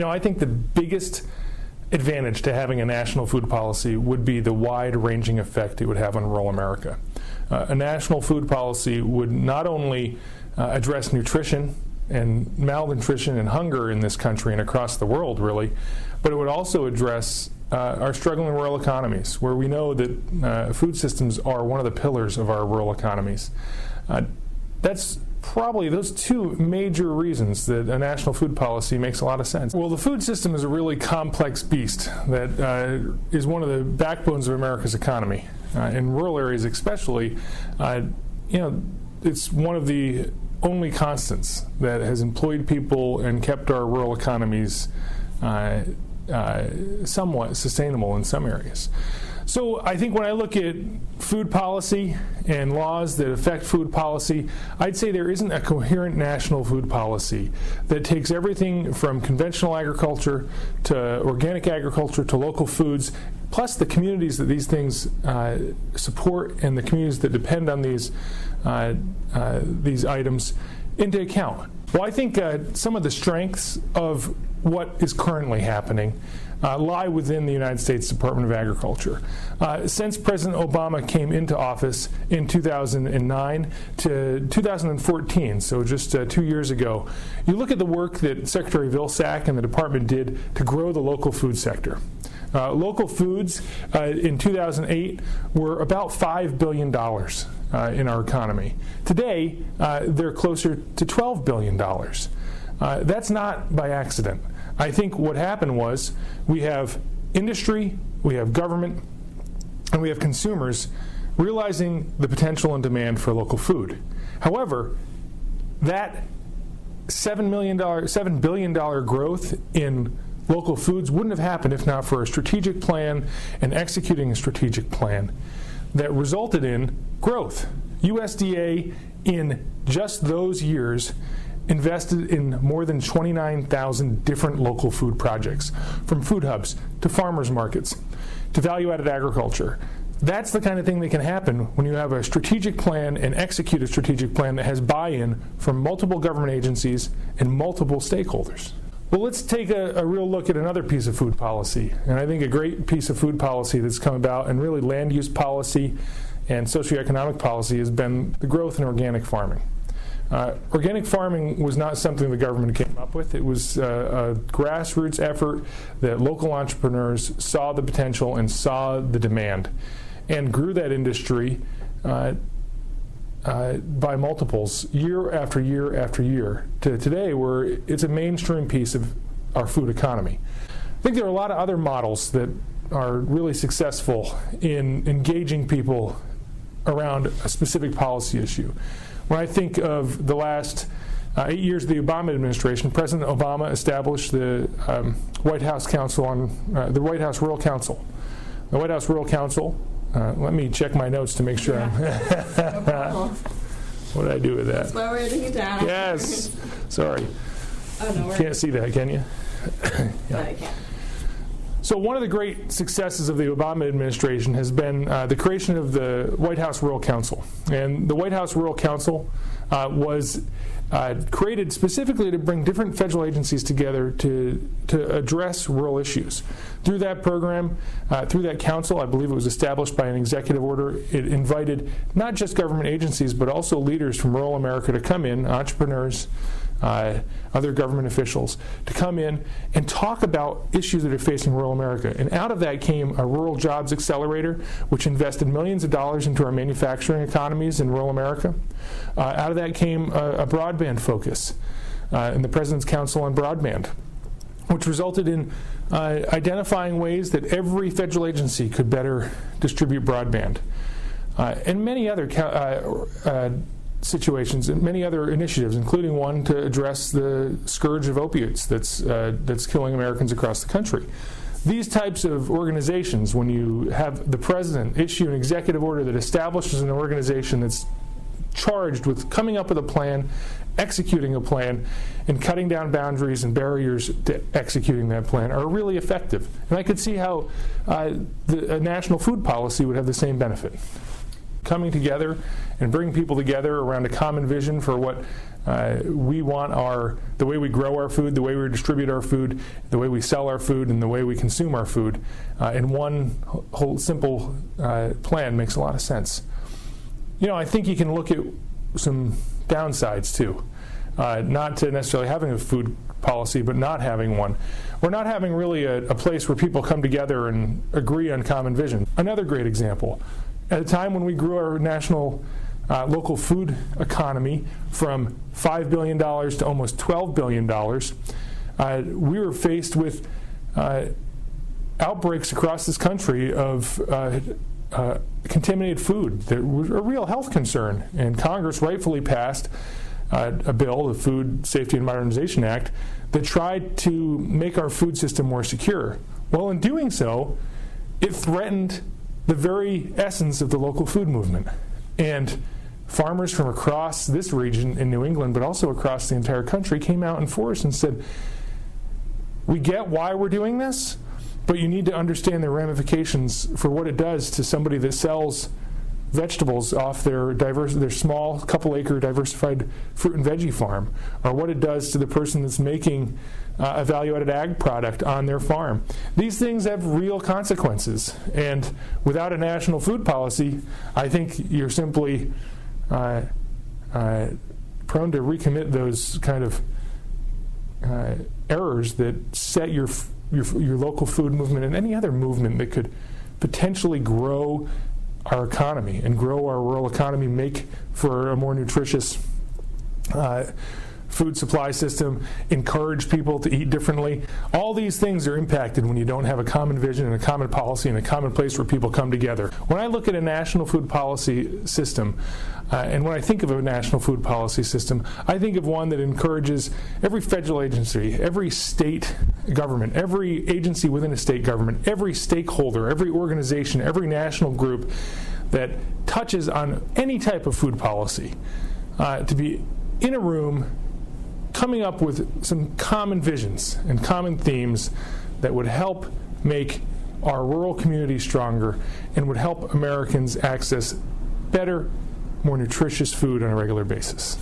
I think the biggest advantage to having a national food policy would be the wide-ranging effect it would have on rural America. A national food policy would not only address nutrition and malnutrition and hunger in this country and across the world, really, but it would also address our struggling rural economies, where we know that food systems are one of the pillars of our rural economies. That's probably those two major reasons that a national food policy makes a lot of sense. Well, the food system is a really complex beast that is one of the backbones of America's economy. In rural areas especially, it's one of the only constants that has employed people and kept our rural economies somewhat sustainable in some areas. So I think when I look at food policy and laws that affect food policy, I'd say there isn't a coherent national food policy that takes everything from conventional agriculture to organic agriculture to local foods, plus the communities that these things support and the communities that depend on these items into account. Well, I think some of the strengths of what is currently happening lie within the United States Department of Agriculture. Since President Obama came into office in 2009 to 2014, so just 2 years ago, you look at the work that Secretary Vilsack and the department did to grow the local food sector. Local foods in 2008 were about $5 billion in our economy. Today, they're closer to $12 billion. That's not by accident. I think what happened was we have industry, we have government, and we have consumers realizing the potential and demand for local food. However, that $7 billion growth in local foods wouldn't have happened if not for a strategic plan and executing a strategic plan that resulted in growth. USDA, in just those years, invested in more than 29,000 different local food projects, from food hubs to farmers markets to value-added agriculture. That's the kind of thing that can happen when you have a strategic plan and execute a strategic plan that has buy-in from multiple government agencies and multiple stakeholders. Well, let's take a real look at another piece of food policy. And I think a great piece of food policy that's come about, and really land use policy and socioeconomic policy, has been the growth in organic farming. Organic farming was not something the government came up with. It was a grassroots effort that local entrepreneurs saw the potential and saw the demand and grew that industry by multiples year after year after year to today, where it's a mainstream piece of our food economy. I think there are a lot of other models that are really successful in engaging people around a specific policy issue. When I think of the last 8 years of the Obama administration, President Obama established the White House Council on the White House Rural Council. The White House Rural Council. Let me check my notes to make sure I'm. What did I do with that? Slow writing it down. Yes. Sorry. Oh no. Can't see that, can you? Yeah. No, I can't. So one of the great successes of the Obama administration has been the creation of the White House Rural Council. And the White House Rural Council was created specifically to bring different federal agencies together to address rural issues. Through that program, through that council, I believe it was established by an executive order. It invited not just government agencies, but also leaders from rural America to come in, entrepreneurs, other government officials, to come in and talk about issues that are facing rural America. And out of that came a Rural Jobs Accelerator, which invested millions of dollars into our manufacturing economies in rural America. Out of that came a broadband focus in the President's Council on Broadband, which resulted in identifying ways that every federal agency could better distribute broadband. And many other situations and many other initiatives, including one to address the scourge of opiates that's killing Americans across the country. These types of organizations, when you have the president issue an executive order that establishes an organization that's charged with coming up with a plan, executing a plan, and cutting down boundaries and barriers to executing that plan, are really effective. And I could see how a national food policy would have the same benefit. Coming together and bringing people together around a common vision for what We want the way we grow our food, the way we distribute our food, the way we sell our food, and the way we consume our food in one whole simple plan makes a lot of sense. I think you can look at some downsides too. Not to necessarily having a food policy, but not having one. We're not having really a place where people come together and agree on common vision. Another great example, at a time when we grew our national local food economy from $5 billion to almost $12 billion, we were faced with outbreaks across this country of contaminated food that was a real health concern, and Congress rightfully passed a bill, the Food Safety and Modernization Act, that tried to make our food system more secure. Well, in doing so, it threatened the very essence of the local food movement. And farmers from across this region in New England, but also across the entire country, came out in force and said, we get why we're doing this, but you need to understand the ramifications for what it does to somebody that sells vegetables off their small couple-acre diversified fruit and veggie farm, or what it does to the person that's making a value-added ag product on their farm. These things have real consequences, and without a national food policy, I think you're simply prone to recommit those kind of errors that set your local food movement and any other movement that could potentially grow our economy and grow our rural economy, make for a more nutritious food supply system, encourage people to eat differently. All these things are impacted when you don't have a common vision and a common policy and a common place where people come together. When I look at a national food policy system, and when I think of a national food policy system, I think of one that encourages every federal agency, every state government, every agency within a state government, every stakeholder, every organization, every national group that touches on any type of food policy to be in a room coming up with some common visions and common themes that would help make our rural communities stronger and would help Americans access better, more nutritious food on a regular basis.